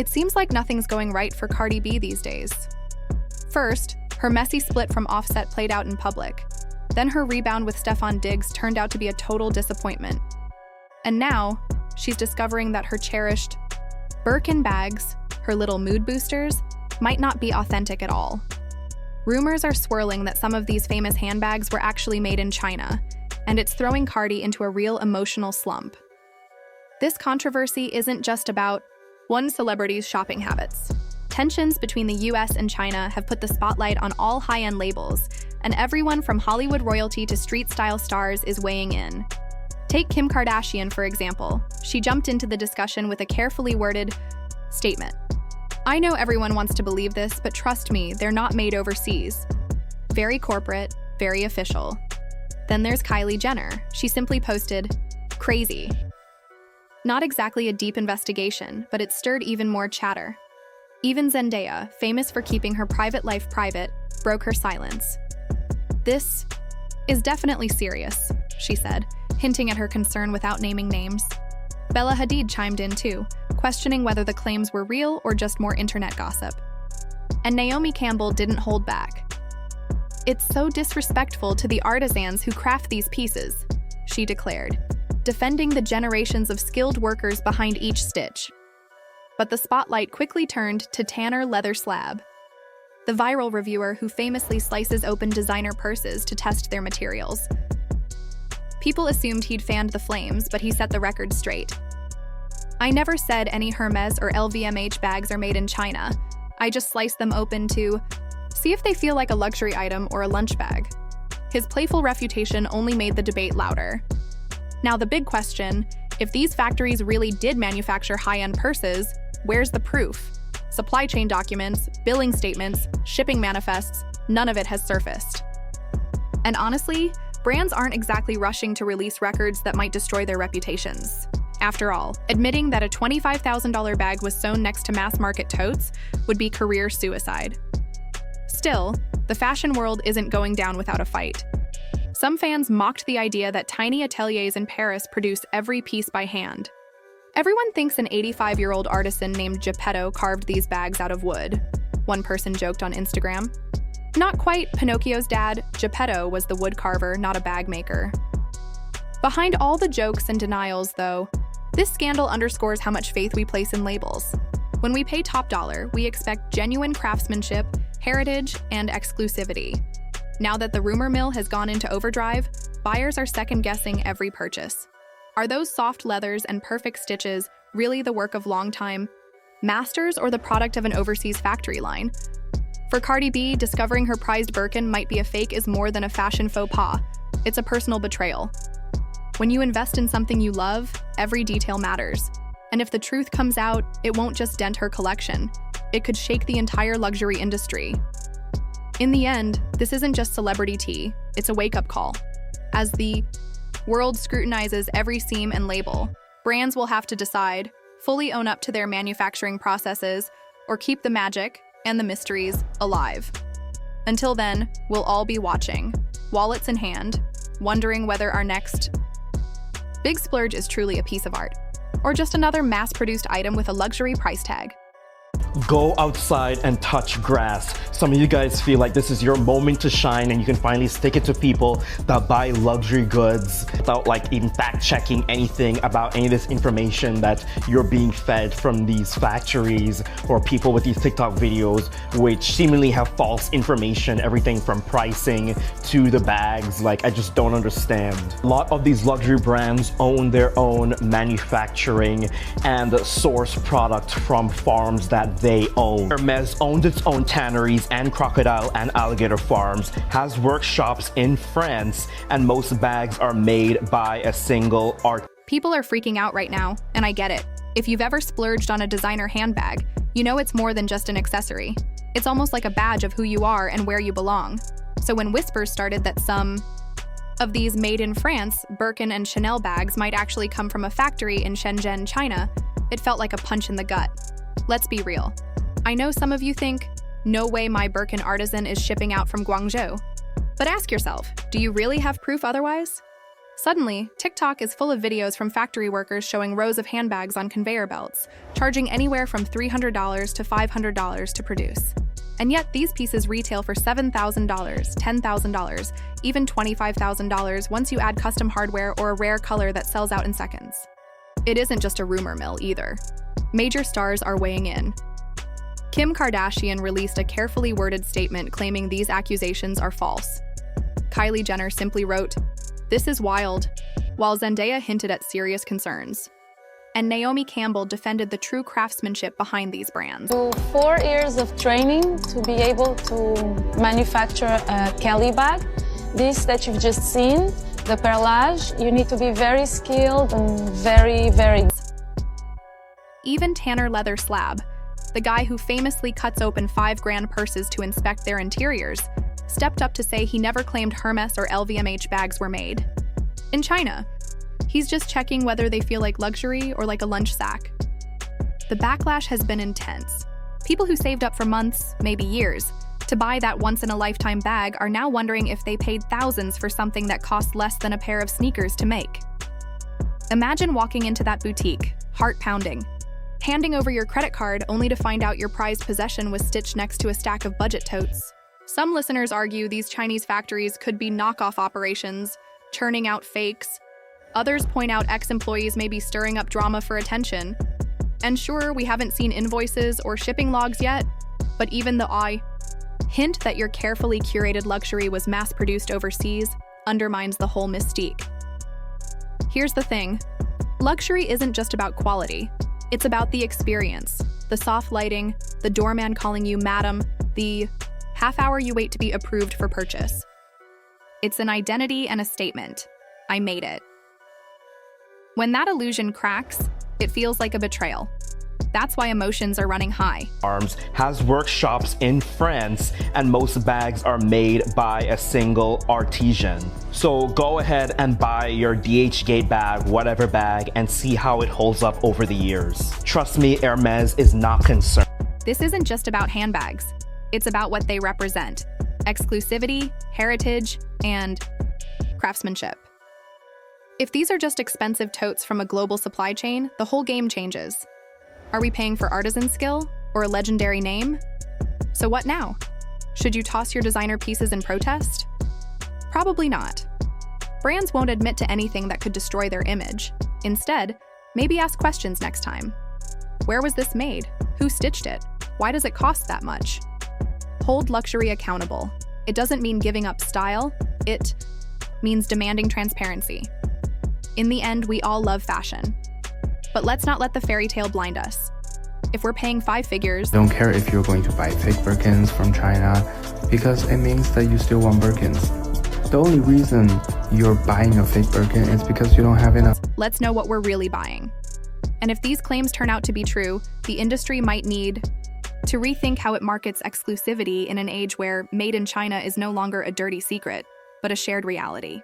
It seems like nothing's going right for Cardi B these days. First, her messy split from Offset played out in public. Then her rebound with Stefan Diggs turned out to be a total disappointment. And now, she's discovering that her cherished Birkin bags, her little mood boosters, might not be authentic at all. Rumors are swirling that some of these famous handbags were actually made in China, and it's throwing Cardi into a real emotional slump. This controversy isn't just about one celebrity's shopping habits. Tensions between the US and China have put the spotlight on all high-end labels, and everyone from Hollywood royalty to street-style stars is weighing in. Take Kim Kardashian, for example. She jumped into the discussion with a carefully worded statement. "I know everyone wants to believe this, but trust me, they're not made overseas." Very corporate, very official. Then there's Kylie Jenner. She simply posted, "Crazy." Not exactly a deep investigation, but it stirred even more chatter. Even Zendaya, famous for keeping her private life private, broke her silence. "This is definitely serious," she said, hinting at her concern without naming names. Bella Hadid chimed in too, questioning whether the claims were real or just more internet gossip. And Naomi Campbell didn't hold back. "It's so disrespectful to the artisans who craft these pieces," she declared, defending the generations of skilled workers behind each stitch. But the spotlight quickly turned to Tanner Leather Slab, the viral reviewer who famously slices open designer purses to test their materials. People assumed he'd fanned the flames, but he set the record straight. "I never said any Hermes or LVMH bags are made in China. I just sliced them open to see if they feel like a luxury item or a lunch bag." His playful refutation only made the debate louder. Now the big question, if these factories really did manufacture high-end purses, where's the proof? Supply chain documents, billing statements, shipping manifests, none of it has surfaced. And honestly, brands aren't exactly rushing to release records that might destroy their reputations. After all, admitting that a $25,000 bag was sewn next to mass-market totes would be career suicide. Still, the fashion world isn't going down without a fight. Some fans mocked the idea that tiny ateliers in Paris produce every piece by hand. Everyone thinks an 85-year-old artisan named Geppetto carved these bags out of wood, one person joked on Instagram. Not quite Pinocchio's dad, Geppetto was the wood carver, not a bag maker. Behind all the jokes and denials, though, this scandal underscores how much faith we place in labels. When we pay top dollar, we expect genuine craftsmanship, heritage, and exclusivity. Now that the rumor mill has gone into overdrive, buyers are second-guessing every purchase. Are those soft leathers and perfect stitches really the work of longtime masters or the product of an overseas factory line? For Cardi B, discovering her prized Birkin might be a fake is more than a fashion faux pas. It's a personal betrayal. When you invest in something you love, every detail matters. And if the truth comes out, it won't just dent her collection. It could shake the entire luxury industry. In the end, this isn't just celebrity tea, it's a wake-up call. As the world scrutinizes every seam and label, brands will have to decide, fully own up to their manufacturing processes, or keep the magic and the mysteries alive. Until then, we'll all be watching, wallets in hand, wondering whether our next big splurge is truly a piece of art, or just another mass-produced item with a luxury price tag. Go outside and touch grass. Some of you guys feel like this is your moment to shine and you can finally stick it to people that buy luxury goods without like even fact-checking anything about any of this information that you're being fed from these factories or people with these TikTok videos which seemingly have false information, everything from pricing to the bags. Like, I just don't understand. A lot of these luxury brands own their own manufacturing and source product from farms that they own. Hermes owns its own tanneries and crocodile and alligator farms, has workshops in France, and most bags are made by a single art. People are freaking out right now, and I get it. If you've ever splurged on a designer handbag, you know it's more than just an accessory. It's almost like a badge of who you are and where you belong. So when whispers started that some of these made in France Birkin and Chanel bags might actually come from a factory in Shenzhen, China, it felt like a punch in the gut. Let's be real. I know some of you think, no way my Birkin artisan is shipping out from Guangzhou. But ask yourself, do you really have proof otherwise? Suddenly, TikTok is full of videos from factory workers showing rows of handbags on conveyor belts, charging anywhere from $300 to $500 to produce. And yet, these pieces retail for $7,000, $10,000, even $25,000 once you add custom hardware or a rare color that sells out in seconds. It isn't just a rumor mill either. Major stars are weighing in. Kim Kardashian released a carefully worded statement claiming these accusations are false. Kylie Jenner simply wrote, "This is wild," while Zendaya hinted at serious concerns. And Naomi Campbell defended the true craftsmanship behind these brands. 4 years of training to be able to manufacture a Kelly bag. This that you've just seen, the perlage, you need to be very skilled and very. Even Tanner Leather Slab, the guy who famously cuts open $5,000 purses to inspect their interiors, stepped up to say he never claimed Hermes or LVMH bags were made in China. He's just checking whether they feel like luxury or like a lunch sack. The backlash has been intense. People who saved up for months, maybe years, to buy that once-in-a-lifetime bag are now wondering if they paid thousands for something that cost less than a pair of sneakers to make. Imagine walking into that boutique, heart pounding, handing over your credit card only to find out your prized possession was stitched next to a stack of budget totes. Some listeners argue these Chinese factories could be knockoff operations, churning out fakes. Others point out ex-employees may be stirring up drama for attention. And sure, we haven't seen invoices or shipping logs yet, but even the hint that your carefully curated luxury was mass-produced overseas undermines the whole mystique. Here's the thing. Luxury isn't just about quality. It's about the experience, the soft lighting, the doorman calling you madam, the half hour you wait to be approved for purchase. It's an identity and a statement. I made it. When that illusion cracks, it feels like a betrayal. That's why emotions are running high. Arms has workshops in France, and most bags are made by a single artisan. So go ahead and buy your DH-Gate bag, whatever bag, and see how it holds up over the years. Trust me, Hermes is not concerned. This isn't just about handbags. It's about what they represent: exclusivity, heritage, and craftsmanship. If these are just expensive totes from a global supply chain, the whole game changes. Are we paying for artisan skill or a legendary name? So what now? Should you toss your designer pieces in protest? Probably not. Brands won't admit to anything that could destroy their image. Instead, maybe ask questions next time. Where was this made? Who stitched it? Why does it cost that much? Hold luxury accountable. It doesn't mean giving up style. It means demanding transparency. In the end, we all love fashion. But let's not let the fairy tale blind us. If we're paying 5 figures, Don't care if you're going to buy fake Birkins from China, because it means that you still want Birkins. The only reason you're buying a fake Birkin is because you don't have enough. let's know what we're really buying. And if these claims turn out to be true, the industry might need to rethink how it markets exclusivity in an age where made in China is no longer a dirty secret, but a shared reality.